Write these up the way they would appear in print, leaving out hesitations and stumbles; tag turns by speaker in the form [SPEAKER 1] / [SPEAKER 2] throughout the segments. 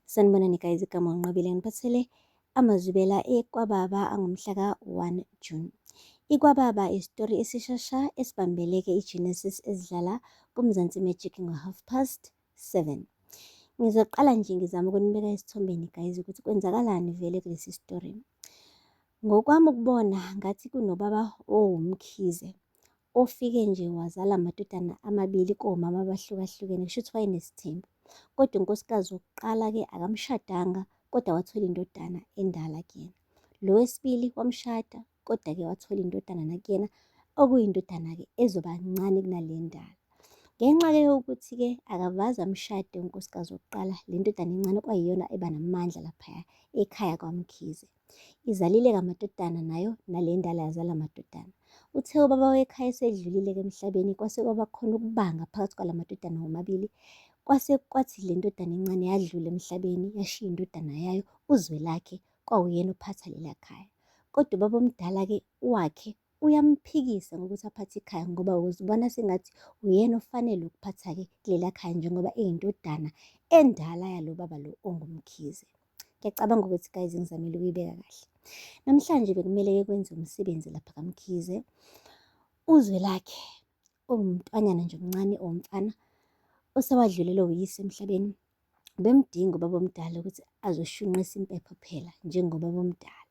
[SPEAKER 1] Sanibonani guys, igama unqabile ngiphathele amazwibela eKwababa angomhla ka-1 June. IKwababa isitori esishasha esibambeleke iGenesis esidlala kuMzansi Magic ngo7:30. Ngizoqala nje ngizama ukunibeka esithombeni guys ukuthi kwenzakalani vele kulesi story. Ngokwami ukubona ngathi kunobaba owumkhize ofike nje wazala amadodana amabili komama abahlukahlukene, kusho ukuthi wayenesithembu. Kodwa unkosikazi wokuqala-ke akamshadanga, kodwa wathola indodana endala kuyena. Lo wesibili wamshada, kodwa-ke wathola indodana nakuyena, okuyindodana-ke ezoba ncane kunale ndala. Ngenxa-ke yokuthi-ke akavaze amshade unkosikazi wokuqala, le ndodana encane kwayiyona eba namandla laphaya ekhaya kwaMkhize. Izalile-ke amadodana nayo, nale ndala yazala amadodana. Uthe ubaba wekhaya esedlulile-ke emhlabeni, kwase kwaba khona ukubanga phakathi kwala madodana womabili. Kwase kwathi le ndodana encane yadlula emhlabeni, yashiya indodana yayo uZwelakhe, kwawuyena ophatha lela khaya. Kodwa ubaba omdala-ke wakhe uyamphikisa ngokuthi aphathe ikhaya, ngoba uzibona sengathi uyena ofanele ukuphatha-ke kulela khaya njengoba eyindodana endala yalo baba lo ongumkhize. Ngiyacabanga ukuthi guys ngizamile ukuyibeka kahle. Namhlanje bekumele-ke kwenze umsebenzi lapha kaMkhize. UZwelakhe ongumntwanyana nje omncane owumfana osewadlulelwe uyise emhlabeni, bemdinga ubaba omdala ukuthi azoshunqisa impepho phela njengobaba omdala.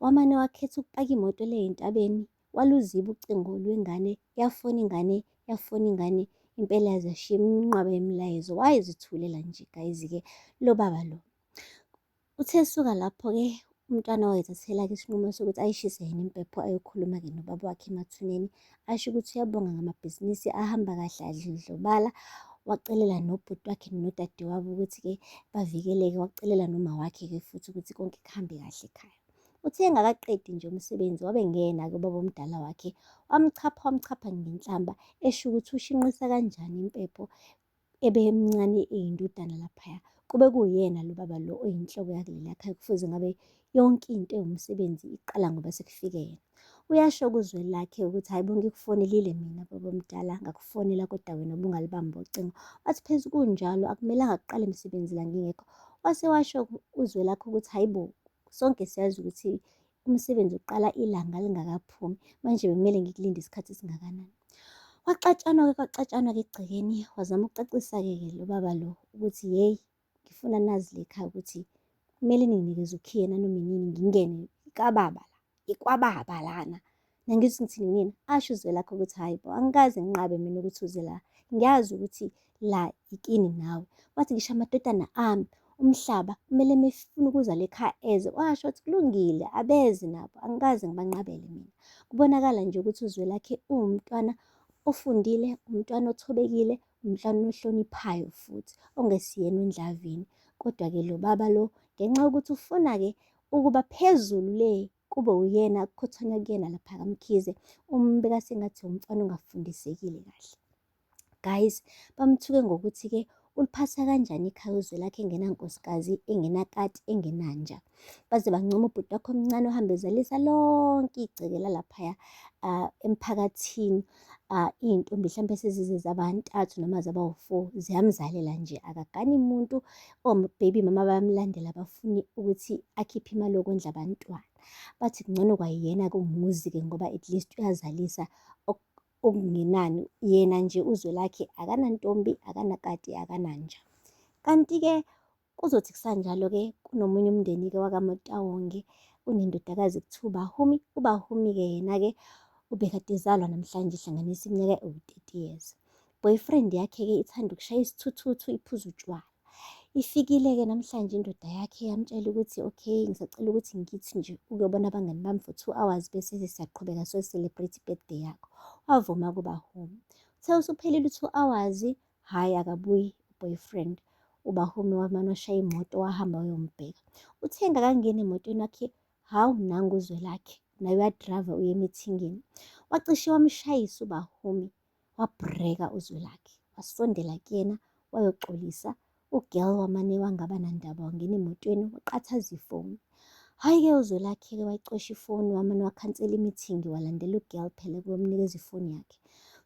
[SPEAKER 1] Wamane wakhetha ukupaka imoto le entabeni, waluziba ucingo lwengane, yafona ingane, yafona ingane, impela yaze yashiya iminqwaba yemilayezo. Wayezithulela nje guys-ke lo baba lo. Uthe suka lapho-ke umntwana wayethathela-ke isinqumo sokuthi ayishise yena impepho ayokhuluma-ke nobaba wakhe emathuneni, asho ukuthi uyabonga ngamabhizinisi ahamba kahle adlondlobala. Wacelela nobhuti wakhe nodadewabo ukuthi-ke bavikeleke, wacelela noma wakhe-ke futhi ukuthi konke kuhambe kahle ekhaya. Uthe engakaqedi nje umsebenzi wabe ngena-ke ubaba omdala wakhe wamchapha ngenhlamba, esho ukuthi ushinqisa kanjani impepho ebemncane eyindodana laphaya. Kube kuyena lo baba lo oyinhloko yakuleli khaya, kufuze ngabe yonke into ewumsebenzi iqala ngoba sekufike yena. Uyasho kuZwelakhe ukuthi hayi bo, ngikufonelile mina baba omdala, ngakufonela kodwa wena ubungalibambi ucingo. Wathi phezu kunjalo akumelanga kuqale imisebenzi la ngingekho. Wase washo uZwelakhe ukuthi hayi bo, sonke siyazi ukuthi umsebenzi uqala ilanga lingakaphumi, manje bekumele ngikulinde isikhathi esingakanani. Kwacatshanwa-ke egcekeni, wazama ukucacisa-ke lo baba lo ukuthi yeyi, ngifuna nazi lekhaya ukuthi kumele ninginikeze ukhiye nanoma inini ngingene ikwababa lana. Nangithi ngithini kunina? Asho uZwelakhe ukuthi hayi bo, angikaze nginqabe mina ukuthi uze la, ngiyazi ukuthi la ikini nawe. Wathi ngisho amadodana ami umhlaba kumele mefuna ukuza lekhaya eze. Washo wathi kulungile abeze nabo, angikaze ngibanqabele mina. Kubonakala nje ukuthi uZwelakhe uwumntwana ofundile, umntwana othobekile, umntwana ohloniphayo futhi ongesiyena wendlavini. Kodwa-ke lo baba lo ngenxa yokuthi ufuna-ke ukuba phezulu le, kube uyena kukhothonya kuyena lapha kaMkhize, umbeka sengathi umfana ongafundisekile kahle. Guys, bamthuke ngokuthi-ke uliphatha kanjani ikhaya uZwelakhe engenankosikazi, engenakati, engenanja. Baze bancoma ubhuti wakhe omncane ohamba ezalisa lonke igceke lalaphaya emphakathini. Iy'ntombi hlampe sezize zaba-3 noma zaba-4 ziyamzalela nje, akagani muntu. Baby mama bayamlandela, bafuni ukuthi akhiphe imali yokondla abantwana. Bathi kungcono kwayena-ke umuzi-ke ngoba at least uyazalisa okungenani. Yena nje uZwelakhe akanantombi, akanakati, akananja. Kanti-ke kuzothi kusanjalo-ke kunomunye umndeni-ke wakaMotawonge unendodakazi kuthiwa uBahumi. UBahumi-ke yena-ke ubekade ezalwa namhlanje, ihlanganisa iminyaka ewu-30 years. Boyfriend yakhe-ke ithanda ukushaya isithuthuthu, iphuze utshwala. Ifikile-ke namhlanje indoda yakhe yamtshela ukuthi okay, ngisacela ukuthi ngithi nje ukuyobona abangani bami for 2 hours bese siyaqhubeka so-celebrate i-birthday yakho. Wavuma kuBahumi. Uthe usuphelile 2 hours, hhayi akabuyi boyfriend. UBahumi wamane washaya imoto wahamba wayombheka. Uthe engakangeni emotweni wakhe, hawu nangu uZwelakhe naye uyadrayiva uye emithingini. Wacishe wamshayisa uBahumi, wabhreka uZwelakhe, wasondela kuyena wayoxolisa. U-girl wamane wangaba nandaba, wangena emotweni waqathaza ifoni. Hhayi-ke uZwelakhe-ke wayicosha ifoni, wamane wakhansela imithingi, walandela u-girl phela ukuyomnikeza ifoni yakhe.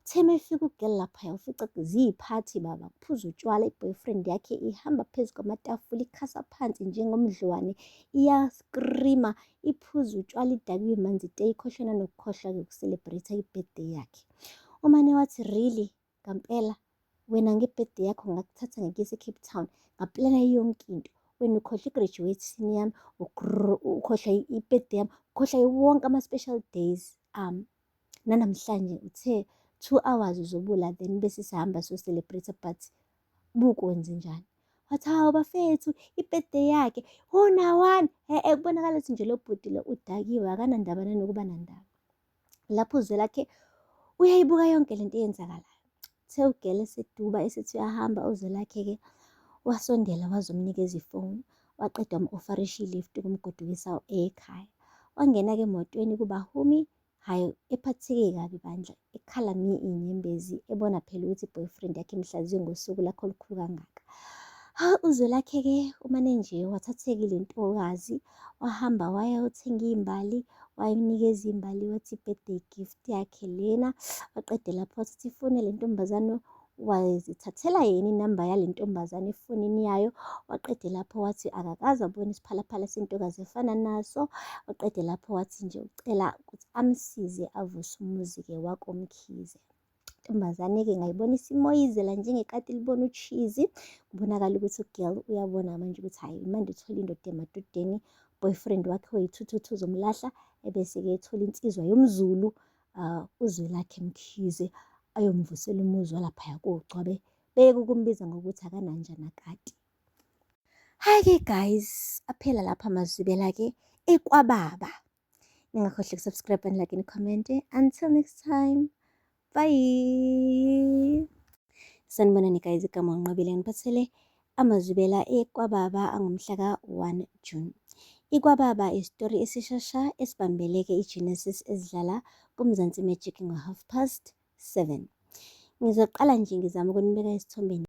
[SPEAKER 1] Uthe mefika ugel laphaya ufica ziyiphathi baba, kuphuza utshwala, i-boyfriend yakhe ihamba phezu kwamatafula ikhasa phansi njengomdlwane, iyaskrima, iphuza utshwala, idakiwe manzi ite, ikhohlwe nanokukhohlwa-ke uku-celebrate-a i-birthday yakhe. Umane wathi really ngampela wena nge-birthday yakho ngakuthatha ngikuyise e-Cape Town, ngaplana yonke into, wena ukhohlwa i-graduation yami, ukhohlwa i-birthday yami, ukhohlwa wonke ama-special days ami. Nanamhlanje uthe 2 hours uzobula then bese sihamba so-celebrate but bukwenze njani? Wathi hawu bafethu i-birthday yakhe unawani kubonakala ukuthi nje lo bhuti lo udakiwe akanandaba nanokuba nandaba. Lapho Uzwelakhe uyayibuka yonke lento eyenzakalayo. Uthe ugele eseduba esethi uyahamba Uzwelakhe-ke wasondela wazomnikeza ifoni, waqeda wam-ofarisha i-lift kumgodukisa ekhaya. Wangena-ke emotweni kuba Humi, hhayi ephatheke kabi bandla, ekhalame iy'nyembezi, ebona phela ukuthi i-boyfriend yakhe imhlaziwe ngosuku lakhe olukhulu kangaka. Uzwelakhe-ke umane nje wathatheka ile ntokazi, wahamba wayothenga iy'mbali, wayinikeza iy'mbali, wathi i-birthday gift yakhe lena. Waqeda lapho wathatha ifoni le ntombazane, wazithathela yena inamba yale ntombazane efonini yayo. Waqeda lapho wathi akakaze abone isiphalaphala sentokazi efana naso. Waqeda lapho wathi nje ucela ukuthi amsize avuse umuzi-ke wakoMkhize. Intombazane-ke ngayibonisa imoyizela njengekati libona utshizi, kubonakala ukuthi ugirl uyabona manje ukuthi hhayi manje uthola indoda emadodeni, boyfriend wakhe oyithuthuthu uzomlahla, ebese-ke ethola insizwa yomZulu, Uzwelakhe Mkhize, ayomvusela umuzi walaphaya kogcwabe, beke ukumbiza ngokuthi akananja nakati. Hhayi-ke guys, aphela lapha amazwibela-ke ekwababa. Ningakhohlwa ukusubscribe and like and comment. Until next time, bye. Sanibonani guys, igama unqabile ngiphathele amazwibela ekwababa angomhla ka-1 June. Ikwababa isitori esishasha esibambeleke iGenesis esidlala kuMzansi Magic ngo-7:30. Ngizoqala nje ngizama ukunibeka esithombeni.